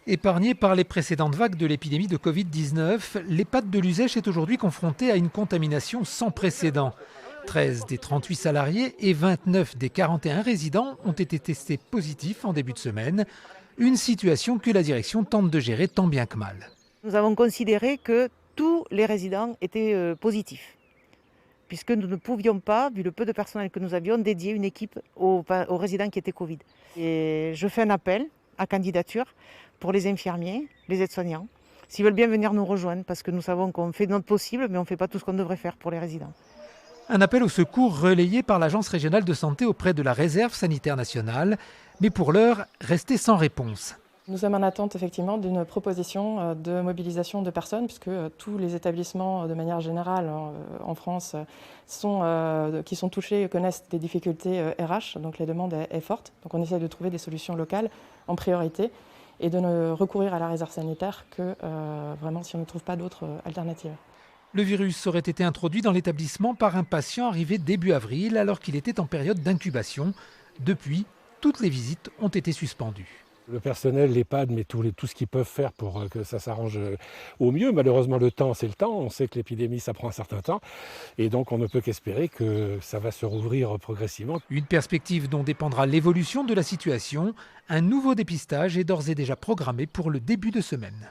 Épargnée par les précédentes vagues de l'épidémie de Covid-19, l'EHPAD de Luzèche est aujourd'hui confrontée à une contamination sans précédent. 13 des 38 salariés et 29 des 41 résidents ont été testés positifs en début de semaine. Une situation que la direction tente de gérer tant bien que mal. Nous avons considéré que tous les résidents étaient positifs, puisque nous ne pouvions pas, vu le peu de personnel que nous avions, dédier une équipe aux résidents qui étaient Covid. Et je fais un appel à candidature pour les infirmiers, les aides-soignants, s'ils veulent bien venir nous rejoindre, parce que nous savons qu'on fait de notre possible, mais on ne fait pas tout ce qu'on devrait faire pour les résidents. Un appel au secours relayé par l'Agence régionale de santé auprès de la réserve sanitaire nationale, mais pour l'heure, resté sans réponse. Nous sommes en attente effectivement d'une proposition de mobilisation de personnes, puisque tous les établissements de manière générale en France qui sont touchés connaissent des difficultés RH, donc la demande est forte. Donc on essaie de trouver des solutions locales en priorité et de ne recourir à la réserve sanitaire que vraiment si on ne trouve pas d'autres alternatives. Le virus aurait été introduit dans l'établissement par un patient arrivé début avril alors qu'il était en période d'incubation. Depuis, toutes les visites ont été suspendues. Le personnel, l'EHPAD, met tout ce qu'ils peuvent faire pour que ça s'arrange au mieux. Malheureusement, le temps, c'est le temps. On sait que l'épidémie, ça prend un certain temps. Et donc, on ne peut qu'espérer que ça va se rouvrir progressivement. Une perspective dont dépendra l'évolution de la situation. Un nouveau dépistage est d'ores et déjà programmé pour le début de semaine.